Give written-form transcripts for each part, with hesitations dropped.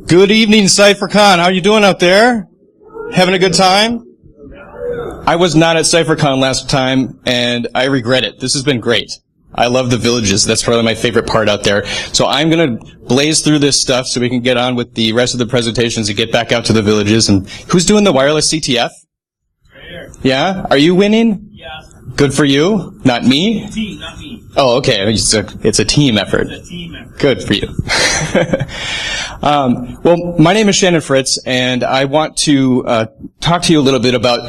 Good evening, CypherCon. How are you doing out there? Having a good time? I was not at CypherCon last time, and I regret it. This has been great. I love the villages. That's probably my favorite part out there. So I'm going to blaze through this stuff so we can get on with the rest of the presentations and get back out to the villages. And who's doing the wireless CTF? Right here. Yeah? Are you winning? Yeah. Good for you? Not me? Team, not me. Oh, okay. It's a team effort. It's a team effort. Good for you. Well, my name is Shannon Fritz, and I want to talk to you a little bit about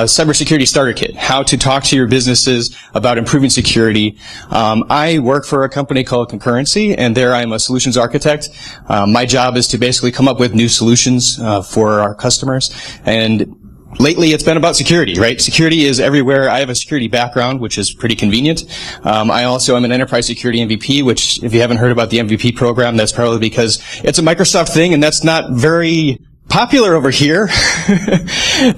Cybersecurity Starter Kit, how to talk to your businesses about improving security. I work for a company called Concurrency, and there I'm a solutions architect. My job is to basically come up with new solutions for our customers, and lately, it's been about security, right? Security is everywhere. I have a security background, which is pretty convenient. I also am an enterprise security MVP, which, if you haven't heard about the MVP program, that's probably because it's a Microsoft thing, and that's not very popular over here.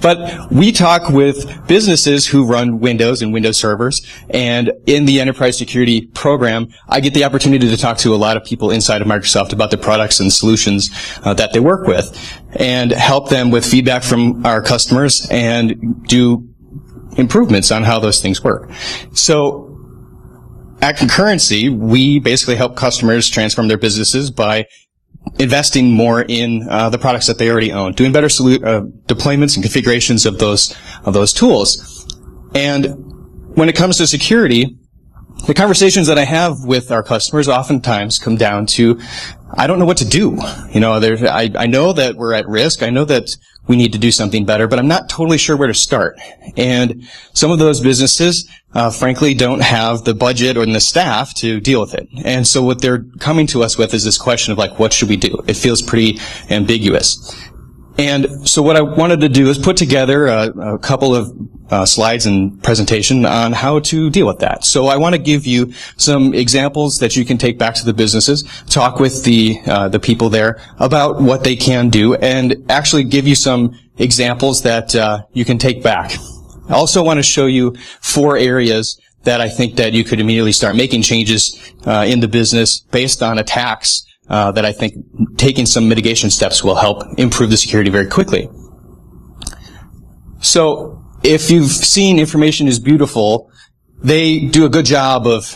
But we talk with businesses who run Windows and Windows servers, and in the enterprise security program, I get the opportunity to talk to a lot of people inside of Microsoft about the products and solutions that they work with, and help them with feedback from our customers and do improvements on how those things work. So at Concurrency, we basically help customers transform their businesses by investing more in the products that they already own, doing better deployments and configurations of those tools. And when it comes to security, the conversations that I have with our customers oftentimes come down to, I don't know what to do. You know, I know that we're at risk. I know that we need to do something better, but I'm not totally sure where to start. And some of those businesses, frankly, don't have the budget or the staff to deal with it. And so what they're coming to us with is this question of, like, what should we do? It feels pretty ambiguous. And so what I wanted to do is put together a couple of slides and presentation on how to deal with that. So I want to give you some examples that you can take back to the businesses, talk with the people there about what they can do, and actually give you some examples that you can take back. I also want to show you 4 areas that I think that you could immediately start making changes in the business based on attacks that I think taking some mitigation steps will help improve the security very quickly. So if you've seen Information is Beautiful, they do a good job of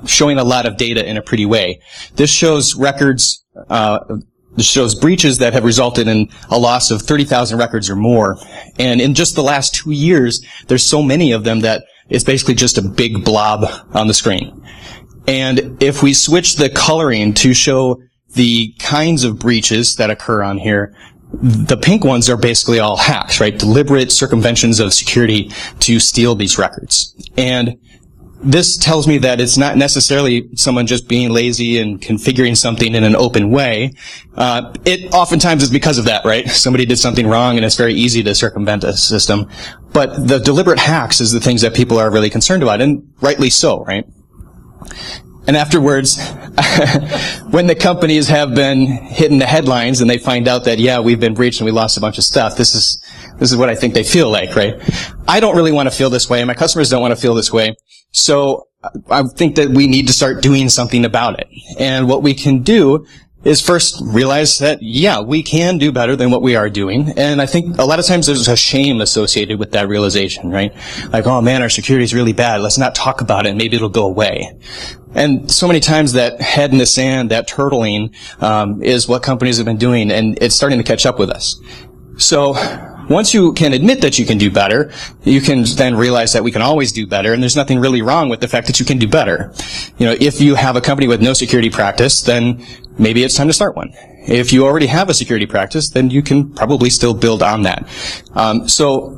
showing a lot of data in a pretty way. This shows records, this shows breaches that have resulted in a loss of 30,000 records or more. And in just the last 2 years, there's so many of them that it's basically just a big blob on the screen. And if we switch the coloring to show the kinds of breaches that occur on here, the pink ones are basically all hacks, right? Deliberate circumventions of security to steal these records. And this tells me that it's not necessarily someone just being lazy and configuring something in an open way. It oftentimes is because of that, right? Somebody did something wrong and it's very easy to circumvent a system. But the deliberate hacks is the things that people are really concerned about, and rightly so, right? And afterwards, when the companies have been hitting the headlines and they find out that, yeah, we've been breached and we lost a bunch of stuff, this is what I think they feel like, right? I don't really want to feel this way, and my customers don't want to feel this way. So I think that we need to start doing something about it. And what we can do is first realize that, yeah, we can do better than what we are doing. And I think a lot of times there's a shame associated with that realization, right? Like, oh man, our security is really bad. Let's not talk about it. Maybe it'll go away. And so many times that head in the sand, that turtling, is what companies have been doing, and it's starting to catch up with us. So once you can admit that you can do better, you can then realize that we can always do better, and there's nothing really wrong with the fact that you can do better. You know, if you have a company with no security practice, then maybe it's time to start one. If you already have a security practice, then you can probably still build on that. So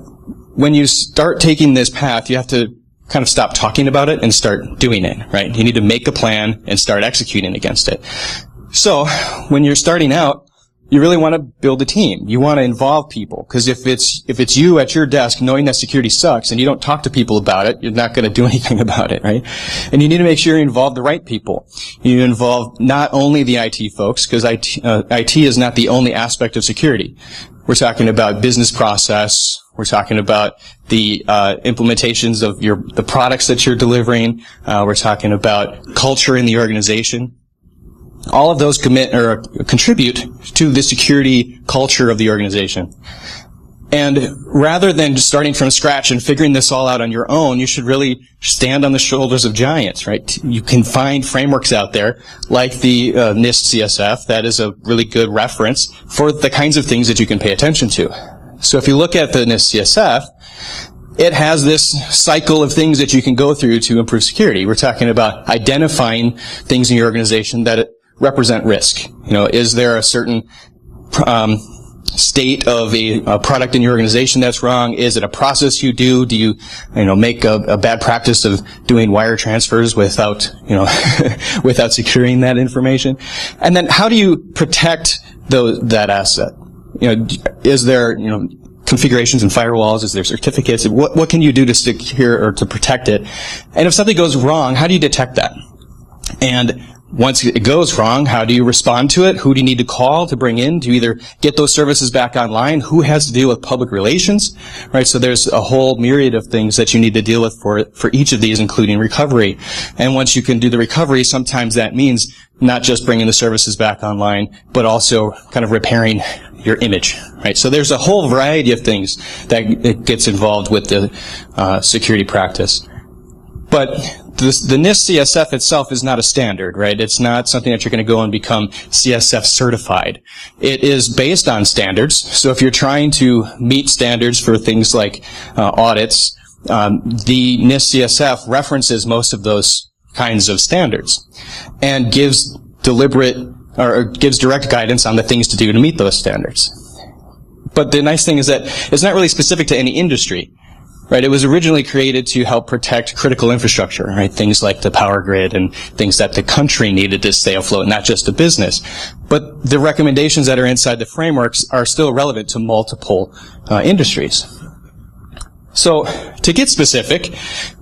when you start taking this path, you have to kind of stop talking about it and start doing it, right? You need to make a plan and start executing against it. So when you're starting out, you really want to build a team. You want to involve people, because if it's you at your desk knowing that security sucks and you don't talk to people about it, you're not going to do anything about it, right? And you need to make sure you involve the right people. You involve not only the IT folks, because IT is not the only aspect of security. We're talking about business process. We're talking about the implementations of the products that you're delivering. We're talking about culture in the organization. all of those contribute to the security culture of the organization. And rather than just starting from scratch and figuring this all out on your own, you should really stand on the shoulders of giants, right? You can find frameworks out there like the NIST CSF that is a really good reference for the kinds of things that you can pay attention to. So if you look at the NIST CSF, it has this cycle of things that you can go through to improve security. We're talking about identifying things in your organization that represent risk. Is there a certain state of a product in your organization that's wrong? Is it a process you do? Do you make a bad practice of doing wire transfers without, without securing that information? And then how do you protect that asset? Is there, configurations and firewalls? Is there certificates? What can you do to secure or to protect it? And if something goes wrong, how do you detect that? And once it goes wrong, how do you respond to it? Who do you need to call to bring in to either get those services back online? Who has to deal with public relations? Right? So there's a whole myriad of things that you need to deal with for each of these, including recovery. And once you can do the recovery, sometimes that means not just bringing the services back online, but also kind of repairing your image. Right? So there's a whole variety of things that gets involved with the security practice. But the NIST CSF itself is not a standard, right? It's not something that you're going to go and become CSF certified. It is based on standards. So if you're trying to meet standards for things like audits, the NIST CSF references most of those kinds of standards and gives direct guidance on the things to do to meet those standards. But the nice thing is that it's not really specific to any industry. Right, it was originally created to help protect critical infrastructure, right? Things like the power grid and things that the country needed to stay afloat, not just a business. But the recommendations that are inside the frameworks are still relevant to multiple industries. So, to get specific,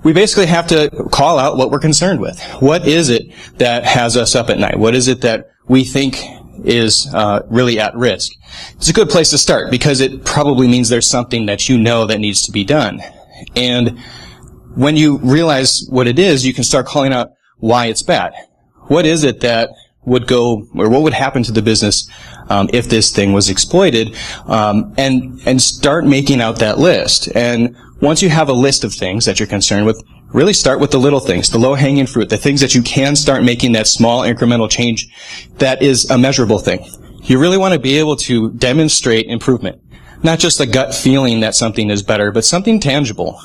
we basically have to call out what we're concerned with. What is it that has us up at night? What is it that we think is really at risk? It's a good place to start because it probably means there's something that you know that needs to be done. And when you realize what it is, you can start calling out why it's bad. What is it that would go, or what would happen to the business if this thing was exploited? And start making out that list. And once you have a list of things that you're concerned with, really start with the little things, the low-hanging fruit, the things that you can start making that small incremental change that is a measurable thing. You really want to be able to demonstrate improvement. Not just a gut feeling that something is better, but something tangible.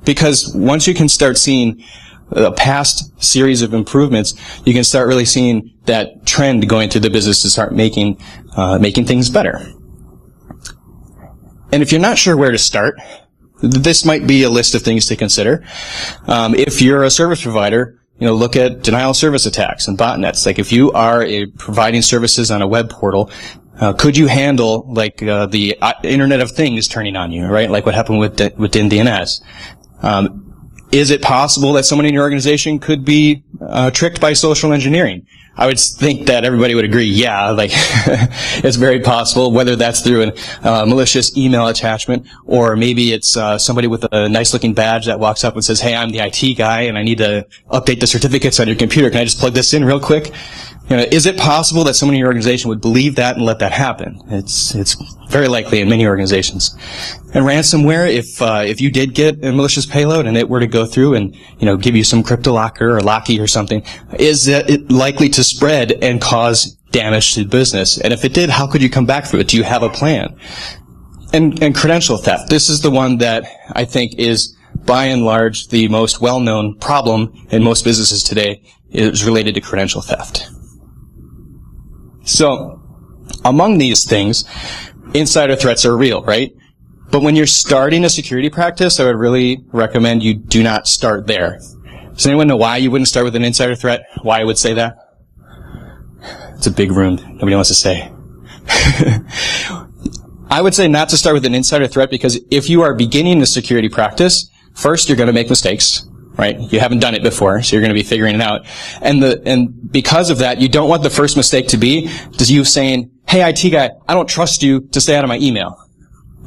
Because once you can start seeing a past series of improvements, you can start really seeing that trend going through the business to start making things better. And if you're not sure where to start, this might be a list of things to consider. If you're a service provider, look at denial of service attacks and botnets. Like if you are providing services on a web portal, could you handle the Internet of Things turning on you, right? Like what happened with DNS. Is it possible that someone in your organization could be tricked by social engineering? I would think that everybody would agree, yeah, it's very possible, whether that's through a malicious email attachment, or maybe it's somebody with a nice-looking badge that walks up and says, hey, I'm the IT guy, and I need to update the certificates on your computer. Can I just plug this in real quick? Is it possible that someone in your organization would believe that and let that happen? It's very likely in many organizations. And ransomware, if you did get a malicious payload and it were to go through and, give you some CryptoLocker or Locky or something, is it likely to spread and cause damage to the business? And if it did, how could you come back from it? Do you have a plan? And credential theft. This is the one that I think is, by and large, the most well-known problem in most businesses today is related to credential theft. So, among these things, insider threats are real, right? But when you're starting a security practice, I would really recommend you do not start there. Does anyone know why you wouldn't start with an insider threat? Why I would say that? It's a big room. Nobody wants to say. I would say not to start with an insider threat because if you are beginning a security practice, first you're going to make mistakes. Right? You haven't done it before, so you're going to be figuring it out. And because of that, you don't want the first mistake to be you saying, hey, IT guy, I don't trust you to stay out of my email.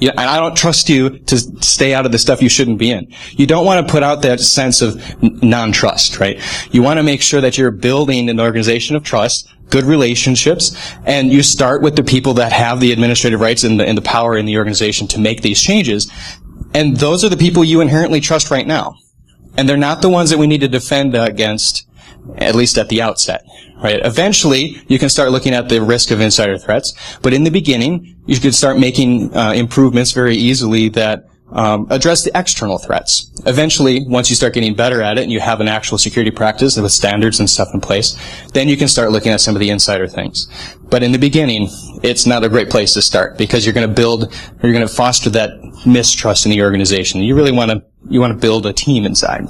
And I don't trust you to stay out of the stuff you shouldn't be in. You don't want to put out that sense of non-trust, right? You want to make sure that you're building an organization of trust, good relationships, and you start with the people that have the administrative rights and the power in the organization to make these changes. And those are the people you inherently trust right now. And they're not the ones that we need to defend against, at least at the outset, right? Eventually, you can start looking at the risk of insider threats, but in the beginning, you could start making improvements very easily that address the external threats. Eventually, once you start getting better at it and you have an actual security practice with standards and stuff in place, then you can start looking at some of the insider things. But in the beginning, it's not a great place to start because you're going to foster that mistrust in the organization. You really want to build a team inside.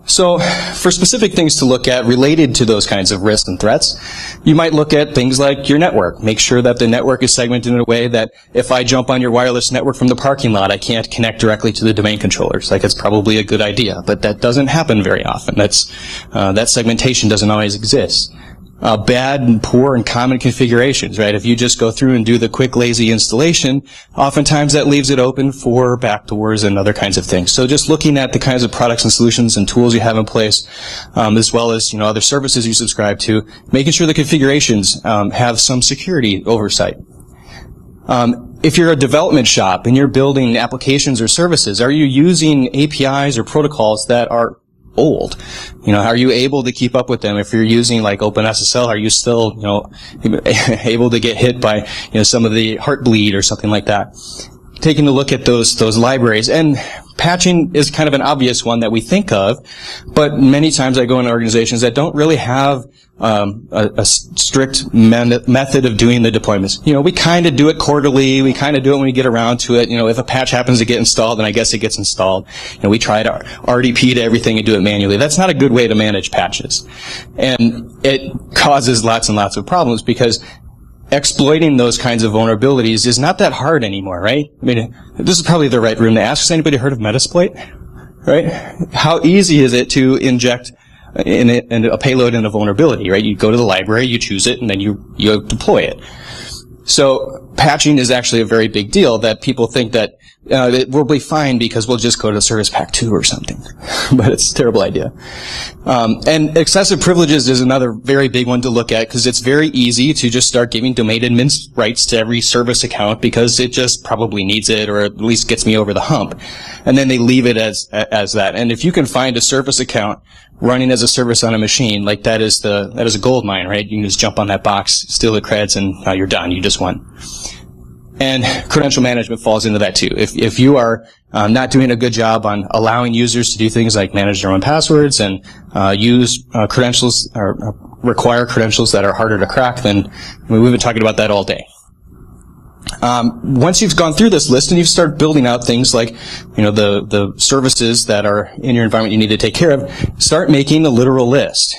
So, for specific things to look at related to those kinds of risks and threats, you might look at things like your network. Make sure that the network is segmented in a way that if I jump on your wireless network from the parking lot, I can't connect directly to the domain controllers. Like, it's probably a good idea, but that doesn't happen very often. That segmentation doesn't always exist. Bad and poor and common configurations, right? If you just go through and do the quick, lazy installation, oftentimes that leaves it open for backdoors and other kinds of things. So just looking at the kinds of products and solutions and tools you have in place, as well as, other services you subscribe to, making sure the configurations have some security oversight. If you're a development shop and you're building applications or services, are you using APIs or protocols that are old? Are you able to keep up with them? If you're using like OpenSSL, are you still, able to get hit by, some of the Heartbleed or something like that? Taking a look at those libraries. And patching is kind of an obvious one that we think of, but many times I go into organizations that don't really have a strict method of doing the deployments. We kind of do it quarterly. We kind of do it when we get around to it. If a patch happens to get installed, then I guess it gets installed. We try to RDP to everything and do it manually. That's not a good way to manage patches. And it causes lots and lots of problems because exploiting those kinds of vulnerabilities is not that hard anymore, right? I mean, this is probably the right room to ask. Has anybody heard of Metasploit? Right? How easy is it to inject in a payload in a vulnerability, right? You go to the library, you choose it, and then you deploy it. So patching is actually a very big deal that people think that it will be fine because we'll just go to Service Pack 2 or something. But it's a terrible idea. And excessive privileges is another very big one to look at because it's very easy to just start giving domain admin rights to every service account because it just probably needs it or at least gets me over the hump. And then they leave it as that. And if you can find a service account running as a service on a machine, like that is a gold mine, right? You can just jump on that box, steal the creds, and now you're done. You just won. And credential management falls into that too. If you are not doing a good job on allowing users to do things like manage their own passwords and use credentials or require credentials that are harder to crack, then we've been talking about that all day. Once you've gone through this list and you've started building out things like, the services that are in your environment you need to take care of, start making a literal list.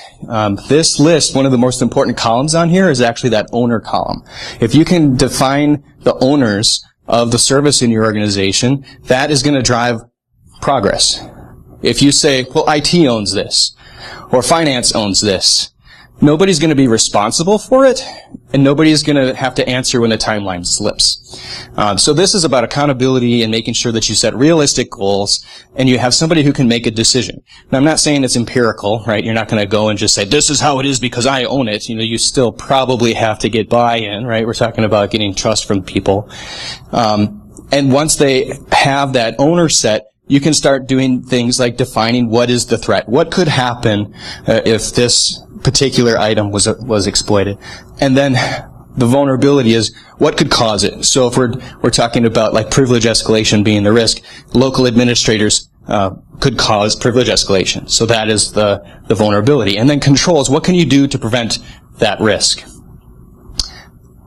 This list, one of the most important columns on here is actually that owner column. If you can define the owners of the service in your organization, that is going to drive progress. If you say, well, IT owns this, or finance owns this, nobody's going to be responsible for it, and nobody's going to have to answer when the timeline slips. So this is about accountability and making sure that you set realistic goals and you have somebody who can make a decision. Now, I'm not saying it's empirical, right? You're not going to go and just say, this is how it is because I own it. You still probably have to get buy-in, right? We're talking about getting trust from people. And once they have that owner set, you can start doing things like defining what is the threat. What could happen if this particular item was exploited? And then the vulnerability is what could cause it. So if we're talking about like privilege escalation being the risk, local administrators could cause privilege escalation. So that is the vulnerability. And then controls, what can you do to prevent that risk?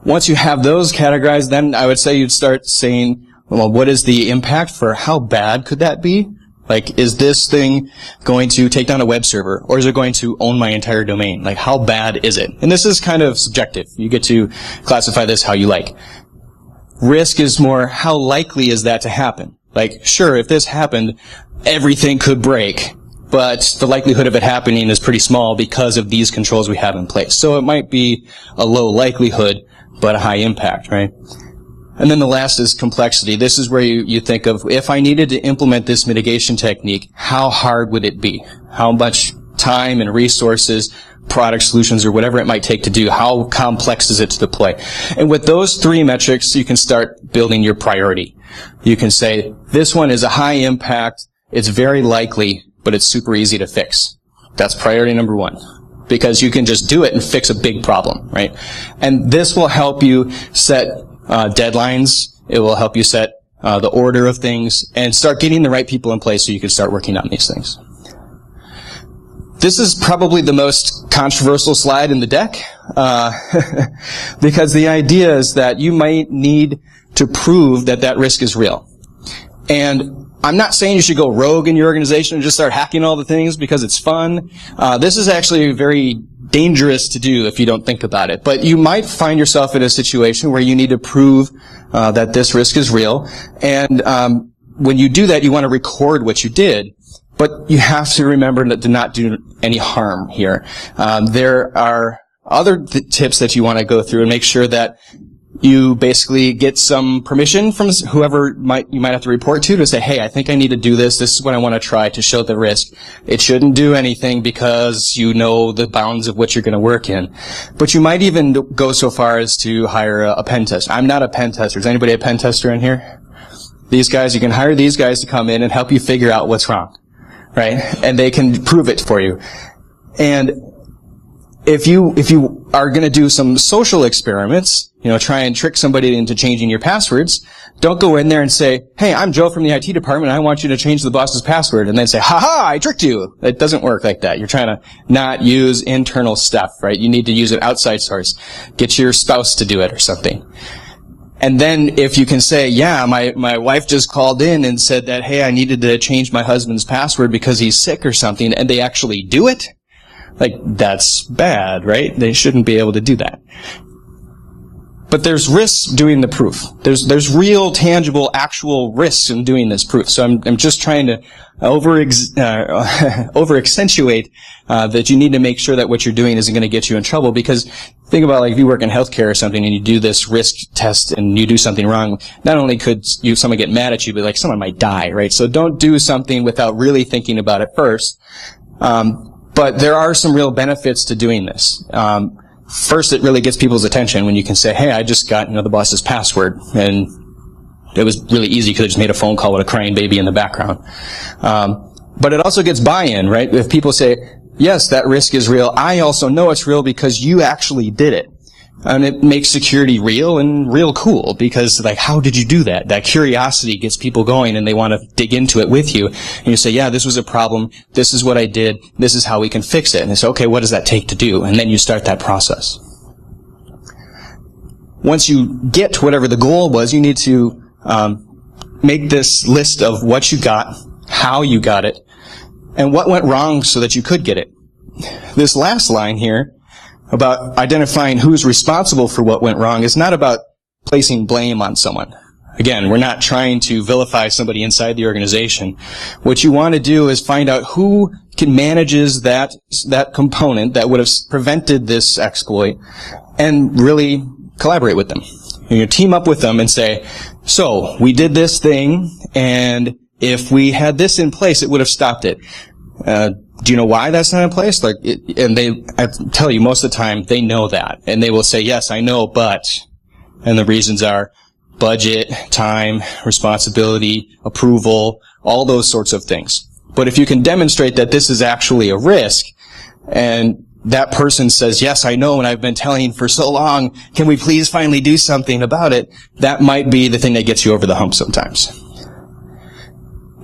Once you have those categorized, then I would say you'd start saying, well, what is the impact for how bad could that be? Like, is this thing going to take down a web server, or is it going to own my entire domain? Like, how bad is it? And this is kind of subjective. You get to classify this how you like. Risk is more, how likely is that to happen? Like, sure, if this happened, everything could break, but the likelihood of it happening is pretty small because of these controls we have in place. So it might be a low likelihood, but a high impact, right? And then the last is complexity. This is where you think of, if I needed to implement this mitigation technique, how hard would it be? How much time and resources, product solutions, or whatever it might take to do, how complex is it to deploy? And with those three metrics, you can start building your priority. You can say, this one is a high impact, it's very likely, but it's super easy to fix. That's priority number one. Because you can just do it and fix a big problem, right? And this will help you set deadlines. It will help you set the order of things and start getting the right people in place so you can start working on these things. This is probably the most controversial slide in the deck, because the idea is that you might need to prove that that risk is real. And I'm not saying you should go rogue in your organization and just start hacking all the things because it's fun. This is actually very dangerous to do if you don't think about it. But you might find yourself in a situation where you need to prove that this risk is real. And when you do that, you want to record what you did. But you have to remember to not do any harm here. There are other tips that you want to go through and make sure that you basically get some permission from whoever you might have to report to say, hey, I think I need to do this. This is what I want to try to show the risk. It shouldn't do anything because you know the bounds of what you're going to work in. But you might even go so far as to hire a pen tester. I'm not a pen tester. Is anybody a pen tester in here? These guys, you can hire these guys to come in and help you figure out what's wrong, right? And they can prove it for you. And if you are going to do some social experiments, try and trick somebody into changing your passwords, don't go in there and say, hey, I'm Joe from the IT department, I want you to change the boss's password, and then say, ha-ha, I tricked you. It doesn't work like that. You're trying to not use internal stuff, right? You need to use an outside source. Get your spouse to do it or something. And then if you can say, yeah, my wife just called in and said that, hey, I needed to change my husband's password because he's sick or something, and they actually do it, like, that's bad, right? They shouldn't be able to do that. But there's risks doing the proof. There's real, tangible, actual risks in doing this proof. So I'm just trying to over-accentuate that you need to make sure that what you're doing isn't going to get you in trouble. Because think about, like, if you work in healthcare or something and you do this risk test and you do something wrong, not only could someone get mad at you, but, like, someone might die, right? So don't do something without really thinking about it first. But there are some real benefits to doing this. First, it really gets people's attention when you can say, hey, I just got, the boss's password, and it was really easy because I just made a phone call with a crying baby in the background. But it also gets buy-in, right? If people say, yes, that risk is real, I also know it's real because you actually did it. And it makes security real and real cool because, like, how did you do that? That curiosity gets people going and they want to dig into it with you. And you say, yeah, this was a problem. This is what I did. This is how we can fix it. And they say, okay, what does that take to do? And then you start that process. Once you get to whatever the goal was, you need to make this list of what you got, how you got it, and what went wrong so that you could get it. This last line here about identifying who's responsible for what went wrong is not about placing blame on someone. Again, we're not trying to vilify somebody inside the organization. What you want to do is find out who manages that component that would have prevented this exploit and really collaborate with them. You team up with them and say, so we did this thing, and if we had this in place, it would have stopped it. Do you know why that's not in place? I tell you, most of the time, they know that. And they will say, yes, I know, but, and the reasons are budget, time, responsibility, approval, all those sorts of things. But if you can demonstrate that this is actually a risk, and that person says, yes, I know, and I've been telling for so long, can we please finally do something about it? That might be the thing that gets you over the hump sometimes.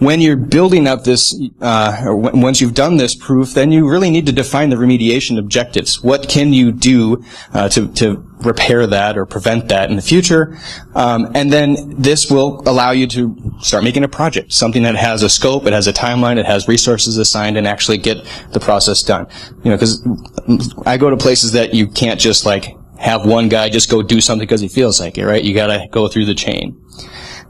When you're building up this, once you've done this proof, then you really need to define the remediation objectives. What can you do to repair that or prevent that in the future? And then this will allow you to start making a project, something that has a scope, it has a timeline, it has resources assigned, and actually get the process done. Because I go to places that you can't just, like, have one guy just go do something because he feels like it, right? You gotta go through the chain.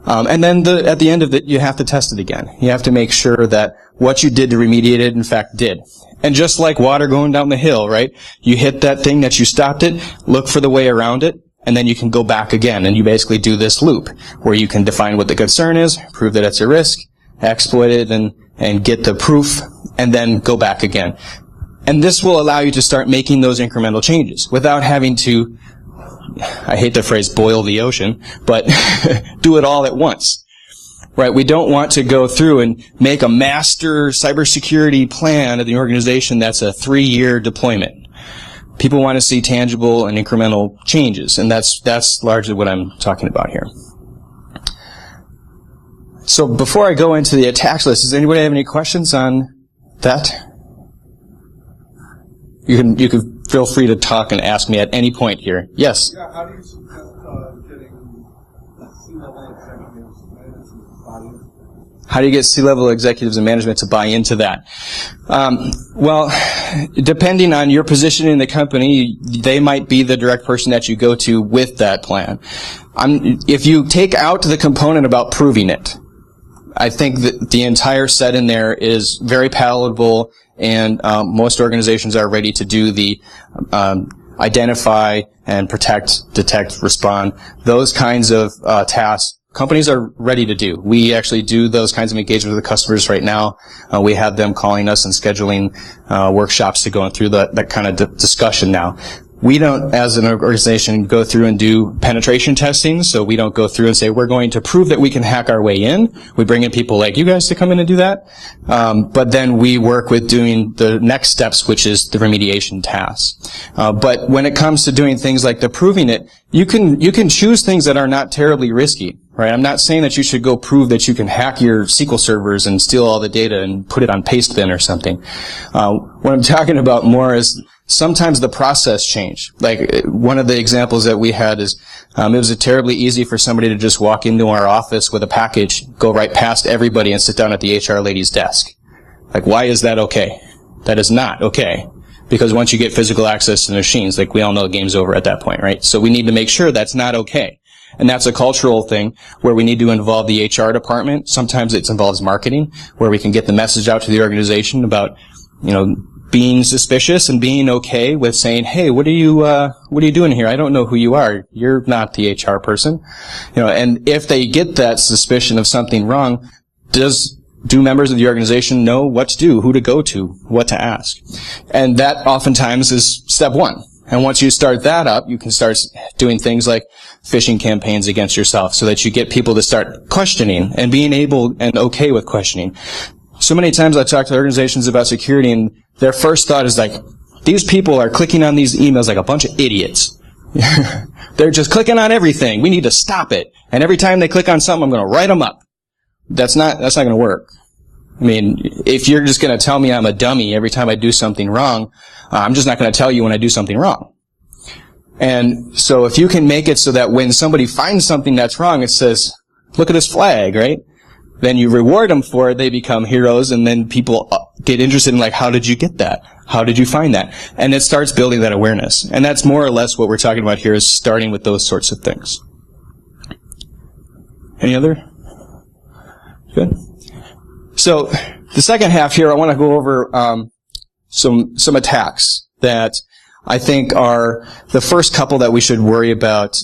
And then at the end of it, you have to test it again. You have to make sure that what you did to remediate it, in fact, did. And just like water going down the hill, right? You hit that thing that you stopped it, look for the way around it, and then you can go back again, and you basically do this loop where you can define what the concern is, prove that it's a risk, exploit it, and get the proof, and then go back again. And this will allow you to start making those incremental changes without having to, I hate the phrase boil the ocean, but do it all at once. Right? We don't want to go through and make a master cybersecurity plan of the organization that's a 3-year deployment. People want to see tangible and incremental changes, and that's largely what I'm talking about here. So before I go into the attacks list, does anybody have any questions on that? You can feel free to talk and ask me at any point here. Yes? Yeah, how do you suggest getting C-level executives to buy in? How do you get C-level executives and management to buy into that? Well, depending on your position in the company, they might be the direct person that you go to with that plan. If you take out the component about proving it, I think that the entire set in there is very palatable, and most organizations are ready to do the identify and protect, detect, respond. Those kinds of tasks companies are ready to do. We actually do those kinds of engagement with the customers right now. We have them calling us and scheduling workshops to go through that kind of discussion now. We don't, as an organization, go through and do penetration testing, so we don't go through and say, we're going to prove that we can hack our way in. We bring in people like you guys to come in and do that. But then we work with doing the next steps, which is the remediation tasks. But when it comes to doing things like the proving it, you can choose things that are not terribly risky, right? I'm not saying that you should go prove that you can hack your SQL servers and steal all the data and put it on Pastebin or something. What I'm talking about more is sometimes the process change. Like one of the examples that we had is it was terribly easy for somebody to just walk into our office with a package, go right past everybody, and sit down at the HR lady's desk. Like, why is that okay? That is not okay. Because once you get physical access to the machines, like we all know the game's over at that point, right? So we need to make sure that's not okay. And that's a cultural thing where we need to involve the HR department. Sometimes it involves marketing, where we can get the message out to the organization about, being suspicious and being okay with saying, hey, what are you doing here? I don't know who you are. You're not the HR person. And if they get that suspicion of something wrong, do members of the organization know what to do, who to go to, what to ask? And that oftentimes is step one. And once you start that up, you can start doing things like phishing campaigns against yourself so that you get people to start questioning and being able and okay with questioning. So many times I talk to organizations about security, and their first thought is like, these people are clicking on these emails like a bunch of idiots. They're just clicking on everything. We need to stop it. And every time they click on something, I'm going to write them up. That's not going to work. I mean, if you're just going to tell me I'm a dummy every time I do something wrong, I'm just not going to tell you when I do something wrong. And so if you can make it so that when somebody finds something that's wrong, it says, look at this flag, right? Then you reward them for it, they become heroes, and then people get interested in, like, how did you get that? How did you find that? And it starts building that awareness. And that's more or less what we're talking about here, is starting with those sorts of things. Any other? Good. So the second half here, I want to go over some attacks that I think are the first couple that we should worry about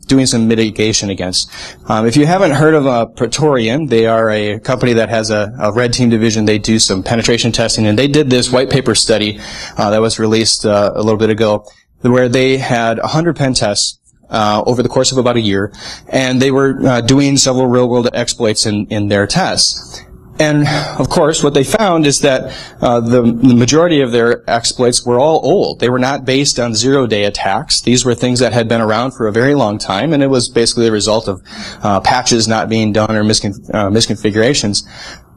doing some mitigation against. If you haven't heard of Praetorian, they are a company that has a red team division. They do some penetration testing, and they did this white paper study that was released a little bit ago, where they had 100 pen tests over the course of about a year, and they were doing several real-world exploits in their tests. And, of course, what they found is that the majority of their exploits were all old. They were not based on zero-day attacks. These were things that had been around for a very long time, and it was basically the result of patches not being done or misconfigurations.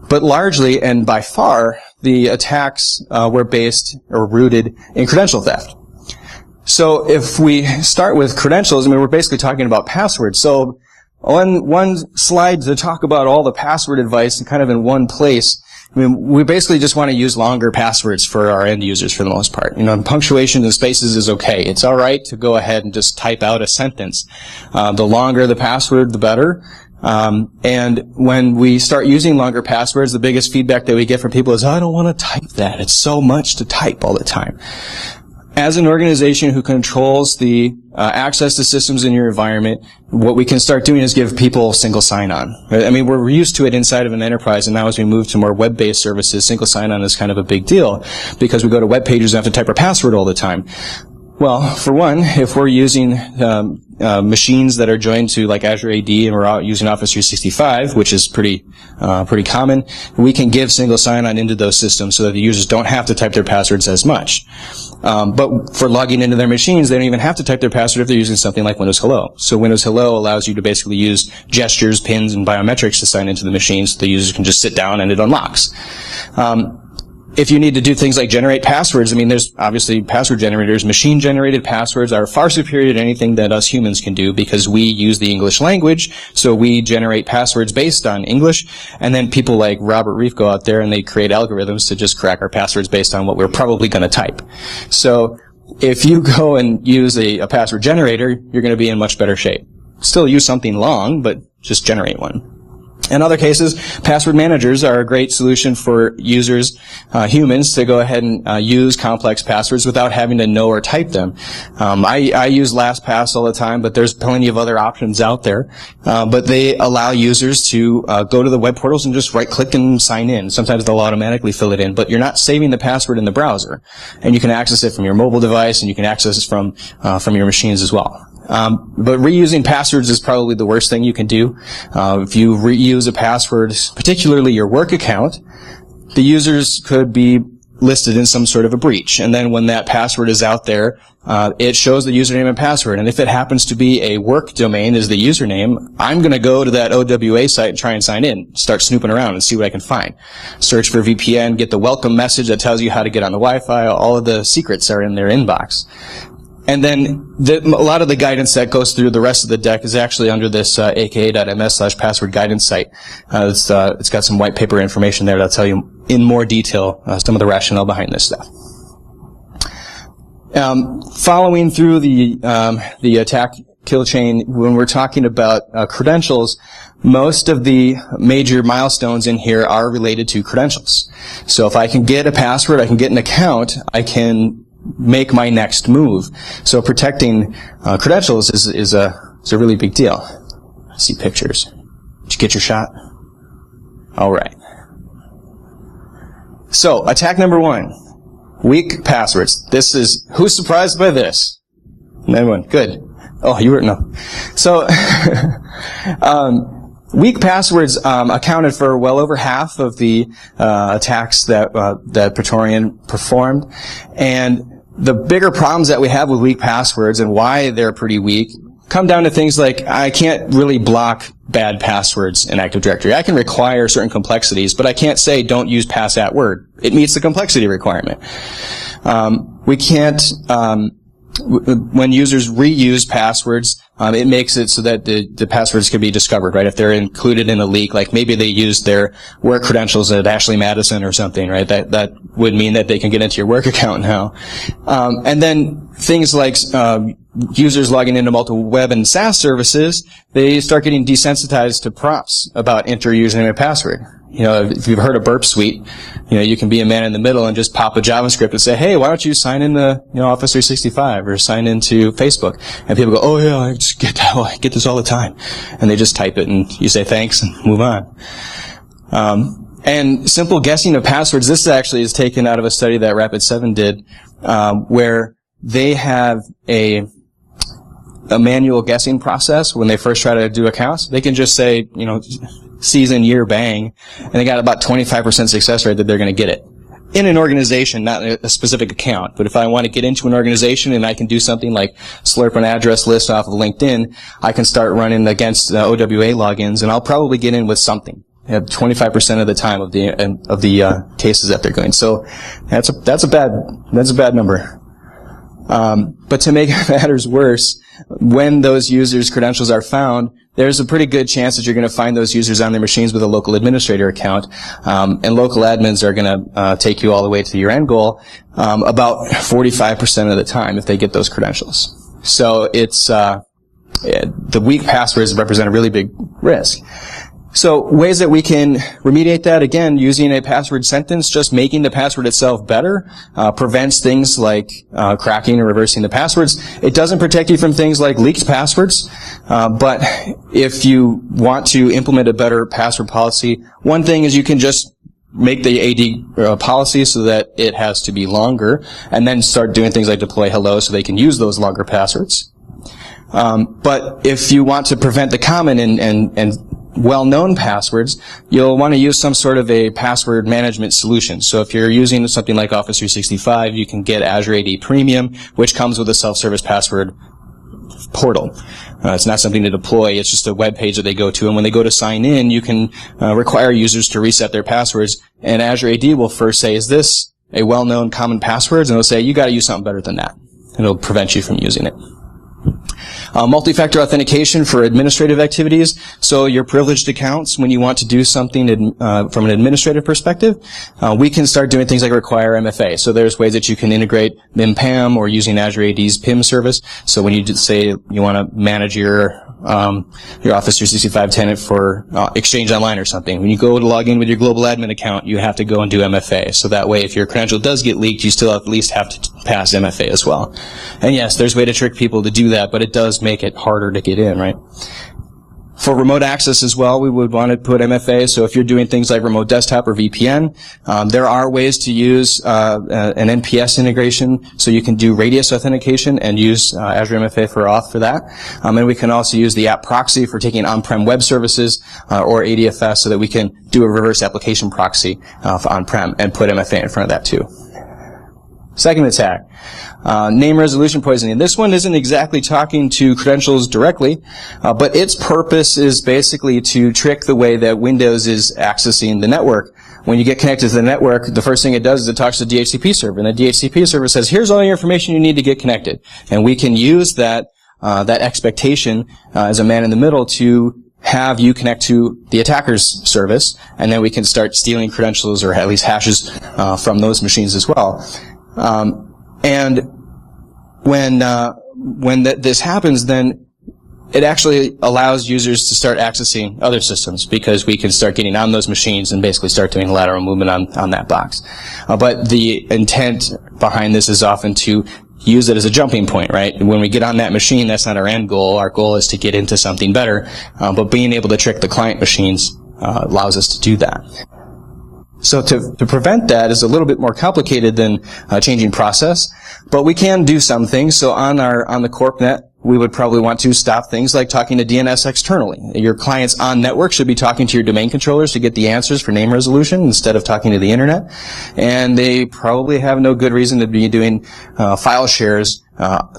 But largely, and by far, the attacks were based or rooted in credential theft. So if we start with credentials, we're basically talking about passwords. So on one slide to talk about all the password advice and kind of in one place, we basically just want to use longer passwords for our end users for the most part. Punctuation and spaces is okay. It's all right to go ahead and just type out a sentence. The longer the password, the better. And when we start using longer passwords, the biggest feedback that we get from people is, I don't want to type that. It's so much to type all the time. as an organization who controls the access to systems in your environment, what we can start doing is give people single sign-on. Right? I mean, we're used to it inside of an enterprise, and now as we move to more web-based services, single sign-on is kind of a big deal because we go to web pages and have to type our password all the time. Well, for one, if we're using machines that are joined to like Azure AD and we're out using Office 365, which is pretty common, we can give single sign-on into those systems so that the users don't have to type their passwords as much. But for logging into their machines, they don't even have to type their password if they're using something like Windows Hello. So Windows Hello allows you to basically use gestures, pins, and biometrics to sign into the machine so the users can just sit down and it unlocks. If you need to do things like generate passwords, I mean, there's obviously password generators. Machine-generated passwords are far superior to anything that us humans can do because we use the English language, so we generate passwords based on English, and then people like Robert Reif go out there and they create algorithms to just crack our passwords based on what we're probably going to type. So if you go and use a password generator, you're going to be in much better shape. Still use something long, but just generate one. In other cases, password managers are a great solution for users, humans, to go ahead and use complex passwords without having to know or type them. I use LastPass all the time, but there's plenty of other options out there. But they allow users to go to the web portals and just right-click and sign in. Sometimes they'll automatically fill it in, but you're not saving the password in the browser. And you can access it from your mobile device, and you can access it from your machines as well. But reusing passwords is probably the worst thing you can do. If you reuse a password, particularly your work account, the users could be listed in some sort of a breach. And then when that password is out there, it shows the username and password. And if it happens to be a work domain as the username, I'm going to go to that OWA site and try and sign in, start snooping around and see what I can find. Search for VPN, get the welcome message that tells you how to get on the Wi-Fi. All of the secrets are in their inbox. And then a lot of the guidance that goes through the rest of the deck is actually under this aka.ms/password guidance site. It's got some white paper information there that'll tell you in more detail some of the rationale behind this stuff. Following through the attack kill chain, when we're talking about credentials, most of the major milestones in here are related to credentials. So if I can get a password, I can get an account, I can make my next move. So protecting credentials is a really big deal. I see pictures. Did you get your shot? All right. So attack number 1, weak passwords. This is, who's surprised by this? Anyone? Good. Oh, you were, no. So weak passwords accounted for well over half of the attacks that Praetorian performed, and the bigger problems that we have with weak passwords and why they're pretty weak come down to things like I can't really block bad passwords in Active Directory. I can require certain complexities, but I can't say don't use pass@word. It meets the complexity requirement. We can't, when users reuse passwords, it makes it so that the passwords can be discovered, right? If they're included in a leak, like maybe they used their work credentials at Ashley Madison or something, right? That would mean that they can get into your work account now. And then things like users logging into multiple web and SaaS services, they start getting desensitized to prompts about enter username and password. You know, if you've heard of Burp Suite, you know, you can be a man in the middle and just pop a JavaScript and say, hey, why don't you sign in to, Office 365 or sign into Facebook? And people go, oh yeah, I just I get this all the time. And they just type it and you say thanks and move on. And simple guessing of passwords, this actually is taken out of a study that Rapid7 did, where they have a manual guessing process when they first try to do accounts. They can just say, season, year, bang, and they got about 25% success rate that they're going to get it. In an organization, not a specific account, but if I want to get into an organization and I can do something like slurp an address list off of LinkedIn, I can start running against OWA logins, and I'll probably get in with something. 25% of the time of the cases that they're going. So that's a bad number. But to make matters worse, when those users' credentials are found, there's a pretty good chance that you're going to find those users on their machines with a local administrator account, and local admins are going to take you all the way to your end goal about 45% of the time if they get those credentials. So it's the weak passwords represent a really big risk. So ways that we can remediate that, again, using a password sentence, just making the password itself better, prevents things like cracking or reversing the passwords. It doesn't protect you from things like leaked passwords, but if you want to implement a better password policy, one thing is you can just make the AD policy so that it has to be longer, and then start doing things like deploy hello so they can use those longer passwords. But if you want to prevent the common and well-known passwords, you'll want to use some sort of a password management solution. So if you're using something like Office 365, you can get Azure AD Premium, which comes with a self-service password portal. It's not something to deploy, it's just a web page that they go to, and when they go to sign in, you can require users to reset their passwords, and Azure AD will first say, is this a well-known common password? And it'll say, you got to use something better than that. And it'll prevent you from using it. Multi-factor authentication for administrative activities. So your privileged accounts, when you want to do something from an administrative perspective, we can start doing things like require MFA. So there's ways that you can integrate MIM-PAM or using Azure AD's PIM service. So when you say you want to manage your Office 365 tenant for Exchange Online or something, when you go to log in with your global admin account, you have to go and do MFA. So that way, if your credential does get leaked, you still at least have to pass MFA as well. And yes, there's a way to trick people to do that, but it does make it harder to get in, right? For remote access as well, we would want to put MFA. So if you're doing things like remote desktop or VPN, there are ways to use an NPS integration. So you can do radius authentication and use Azure MFA for auth for that. And we can also use the app proxy for taking on-prem web services or ADFS so that we can do a reverse application proxy for on-prem and put MFA in front of that too. Second attack, name resolution poisoning. This one isn't exactly talking to credentials directly, but its purpose is basically to trick the way that Windows is accessing the network. When you get connected to the network, the first thing it does is it talks to the DHCP server, and the DHCP server says, here's all your information you need to get connected. And we can use that expectation as a man in the middle to have you connect to the attacker's service, and then we can start stealing credentials or at least hashes from those machines as well. And when this happens, then it actually allows users to start accessing other systems because we can start getting on those machines and basically start doing lateral movement on that box. But the intent behind this is often to use it as a jumping point, right? When we get on that machine, that's not our end goal. Our goal is to get into something better. But being able to trick the client machines allows us to do that. So to prevent that is a little bit more complicated than changing process, but we can do some things. So on the CorpNet, we would probably want to stop things like talking to DNS externally. Your clients on network should be talking to your domain controllers to get the answers for name resolution instead of talking to the internet. And they probably have no good reason to be doing file shares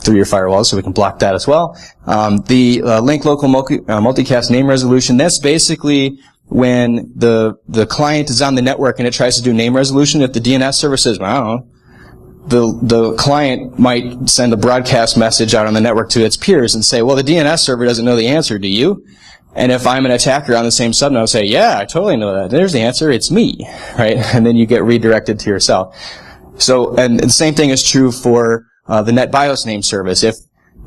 through your firewall, so we can block that as well. The link local multicast name resolution, that's basically when the client is on the network and it tries to do name resolution. If the DNS server says, well, I don't know, the client might send a broadcast message out on the network to its peers and say, well, the DNS server doesn't know the answer, do you? And if I'm an attacker on the same subnet, I'll say, yeah, I totally know that. There's the answer, it's me, right? And then you get redirected to yourself. So, and the same thing is true for the NetBIOS name service.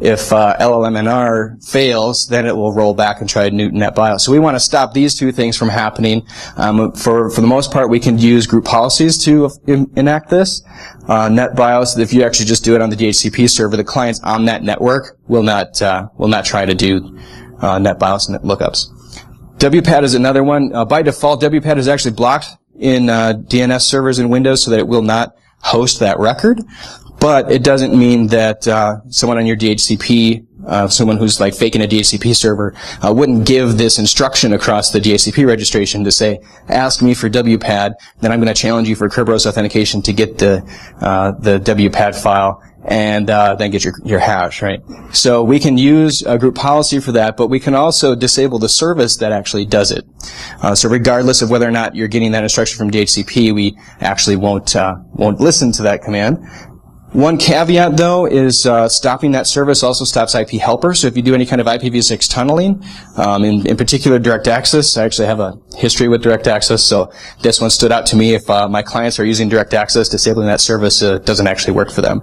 If LLMNR fails, then it will roll back and try to new NetBIOS. So we want to stop these two things from happening. For the most part, we can use group policies to enact this. NetBIOS, if you actually just do it on the DHCP server, the clients on that network will not try to do NetBIOS lookups. WPAD is another one. By default, WPAD is actually blocked in DNS servers in Windows so that it will not host that record. But it doesn't mean that someone on your DHCP, someone who's like faking a DHCP server, wouldn't give this instruction across the DHCP registration to say, ask me for WPAD, then I'm going to challenge you for Kerberos authentication to get the WPAD file and then get your hash, right? So we can use a group policy for that, but we can also disable the service that actually does it. So regardless of whether or not you're getting that instruction from DHCP, we actually won't listen to that command. One caveat, though, is stopping that service also stops IP helper. So if you do any kind of IPv6 tunneling, in particular direct access, I actually have a history with direct access, so this one stood out to me. If my clients are using direct access, disabling that service doesn't actually work for them.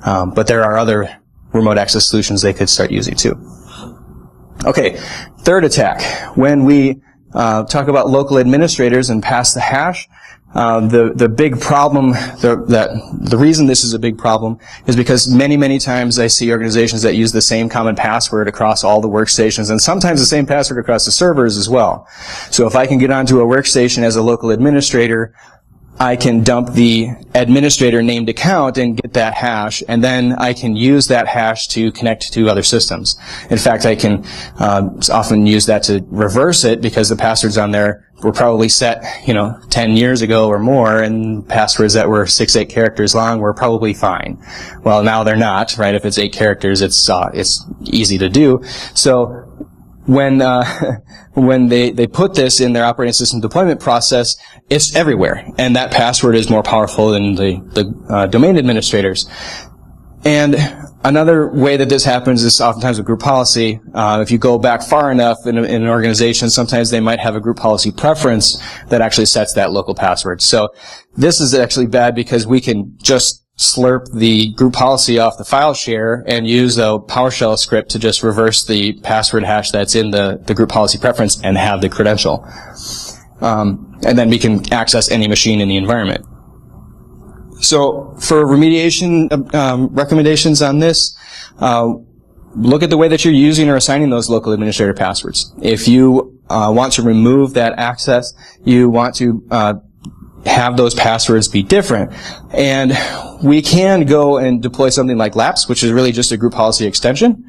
But there are other remote access solutions they could start using, too. Okay, third attack. When we talk about local administrators and pass the hash. The big problem, the reason this is a big problem is because many times I see organizations that use the same common password across all the workstations, and sometimes the same password across the servers as well. So if I can get onto a workstation as a local administrator, I can dump the administrator named account and get that hash, and then I can use that hash to connect to other systems. In fact, I can often use that to reverse it, because the passwords on there were probably set, 10 years ago or more, and passwords that were 6-8 characters long were probably fine. Well, now they're not, right? If it's 8 characters, it's easy to do. So when they put this in their operating system deployment process, it's everywhere, and that password is more powerful than the domain administrators. And another way that this happens is oftentimes with group policy. If you go back far enough in an organization, sometimes they might have a group policy preference that actually sets that local password. So this is actually bad, because we can just slurp the group policy off the file share and use a PowerShell script to just reverse the password hash that's in the group policy preference and have the credential. And then we can access any machine in the environment. So for remediation recommendations on this, look at the way that you're using or assigning those local administrator passwords. If you want to remove that access, you want to have those passwords be different. And we can go and deploy something like LAPS, which is really just a group policy extension.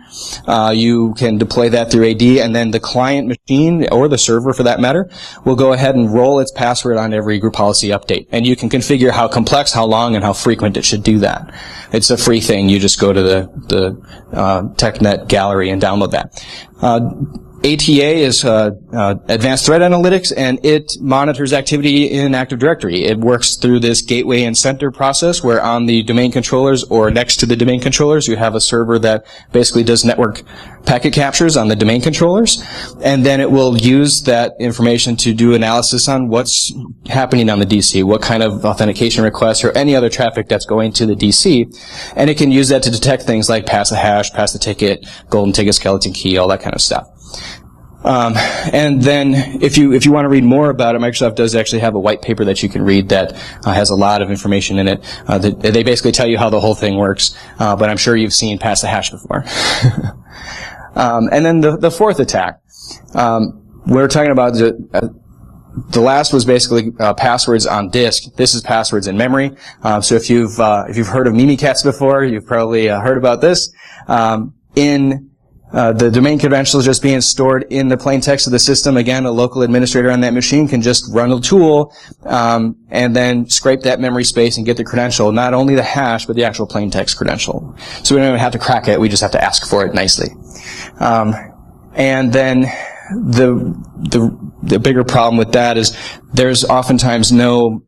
You can deploy that through AD, and then the client machine, or the server for that matter, will go ahead and roll its password on every group policy update. And you can configure how complex, how long, and how frequent it should do that. It's a free thing. You just go to the TechNet gallery and download that. ATA is Advanced Threat Analytics, and it monitors activity in Active Directory. It works through this gateway and center process, where on the domain controllers or next to the domain controllers, you have a server that basically does network packet captures on the domain controllers, and then it will use that information to do analysis on what's happening on the DC, what kind of authentication requests or any other traffic that's going to the DC, and it can use that to detect things like pass a hash, pass the ticket, golden ticket, skeleton key, all that kind of stuff. And then if you want to read more about it, Microsoft does actually have a white paper that you can read that has a lot of information in it. They basically tell you how the whole thing works, but I'm sure you've seen pass the hash before. And then the fourth attack. We're talking about the last was basically passwords on disk. This is passwords in memory. So if you've heard of Mimikatz before, you've probably heard about this. The domain credentials just being stored in the plain text of the system. Again, a local administrator on that machine can just run a tool and then scrape that memory space and get the credential, not only the hash, but the actual plain text credential. So we don't even have to crack it, we just have to ask for it nicely. And then the bigger problem with that is there's oftentimes no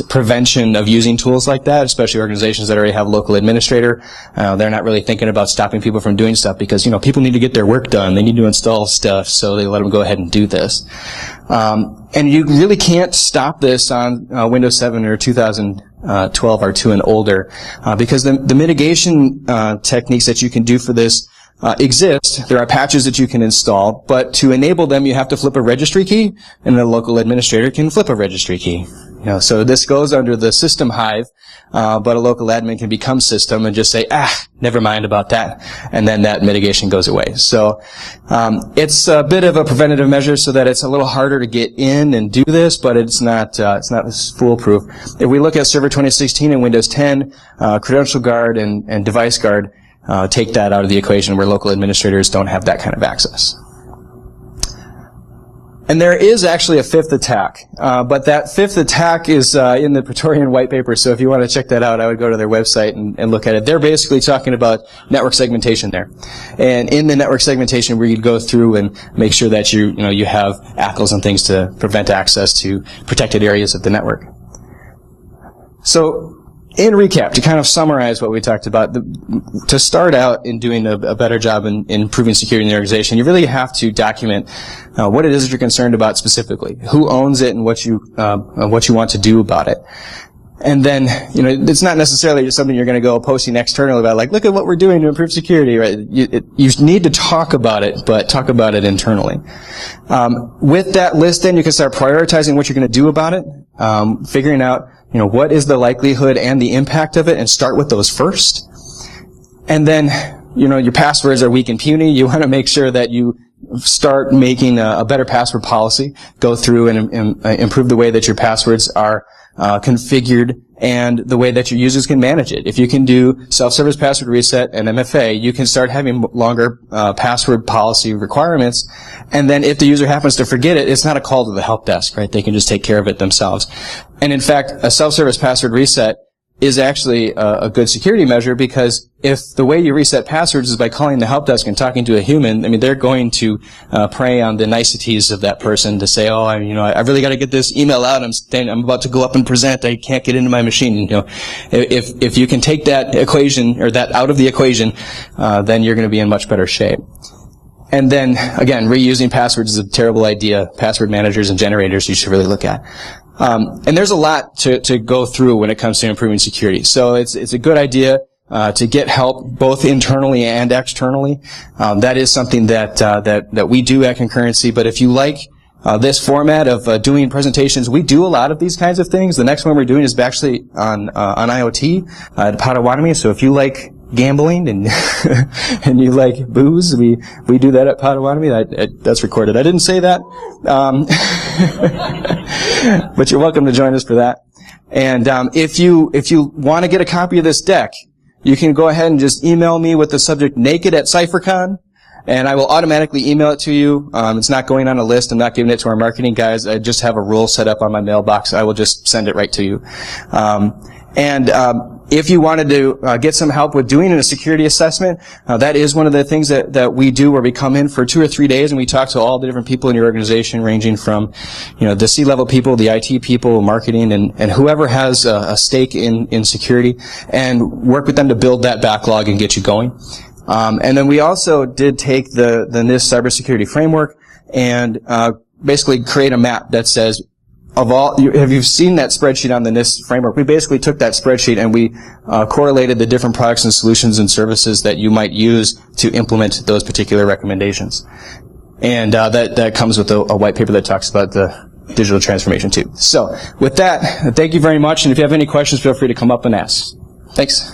prevention of using tools like that, especially organizations that already have a local administrator. They're not really thinking about stopping people from doing stuff, because people need to get their work done. They need to install stuff, so they let them go ahead and do this. And you really can't stop this on Windows 7 or 2012 R2 and older, because the mitigation techniques that you can do for this exist. There are patches that you can install, but to enable them, you have to flip a registry key, and the local administrator can flip a registry key. So this goes under the system hive, but a local admin can become system and just say, never mind about that, and then that mitigation goes away. So it's a bit of a preventative measure, so that it's a little harder to get in and do this, but it's not foolproof. If we look at Server 2016 and Windows 10, Credential Guard and Device Guard take that out of the equation, where local administrators don't have that kind of access. And there is actually a fifth attack, but that fifth attack is in the Praetorian white paper, so if you want to check that out, I would go to their website and look at it. They're basically talking about network segmentation there. And in the network segmentation, where you'd go through and make sure that you have ACLs and things to prevent access to protected areas of the network. So, in recap, to kind of summarize what we talked about, to start out in doing a better job in improving security in the organization, you really have to document what it is that you're concerned about specifically, who owns it, and what you want to do about it. And then, it's not necessarily just something you're going to go posting externally about, like, look at what we're doing to improve security, right? You need to talk about it, but talk about it internally. With that list, then, you can start prioritizing what you're going to do about it, figuring out, what is the likelihood and the impact of it, and start with those first. And then, your passwords are weak and puny. You want to make sure that you start making a better password policy, go through and improve the way that your passwords are configured and the way that your users can manage it. If you can do self-service password reset and MFA, you can start having longer password policy requirements. And then if the user happens to forget it, it's not a call to the help desk, right? They can just take care of it themselves. And in fact, a self-service password reset is actually a good security measure, because if the way you reset passwords is by calling the help desk and talking to a human, I mean, they're going to prey on the niceties of that person to say, oh, I really got to get this email out. I'm about to go up and present. I can't get into my machine. If you can take that equation or that out of the equation, then you're going to be in much better shape. And then again, reusing passwords is a terrible idea. Password managers and generators you should really look at. And there's a lot to go through when it comes to improving security. So it's a good idea to get help both internally and externally. That is something that we do at Concurrency. But if you like this format of doing presentations, we do a lot of these kinds of things. The next one we're doing is actually on IoT at Potawatomi. So if you like gambling and and you like booze, we do that at Potawatomi. That's recorded. I didn't say that, but you're welcome to join us for that. And if you want to get a copy of this deck, you can go ahead and just email me with the subject "naked at CypherCon," and I will automatically email it to you. It's not going on a list. I'm not giving it to our marketing guys. I just have a rule set up on my mailbox. I will just send it right to you. If you wanted to get some help with doing a security assessment, that is one of the things that we do, where we come in for 2 or 3 days and we talk to all the different people in your organization, ranging from, the C-level people, the IT people, marketing, and whoever has a stake in security, and work with them to build that backlog and get you going. And then we also did take the NIST cybersecurity framework and basically create a map that says, have you seen that spreadsheet on the NIST framework? We basically took that spreadsheet and we correlated the different products and solutions and services that you might use to implement those particular recommendations. And that comes with a white paper that talks about the digital transformation too. So with that, thank you very much. And if you have any questions, feel free to come up and ask. Thanks.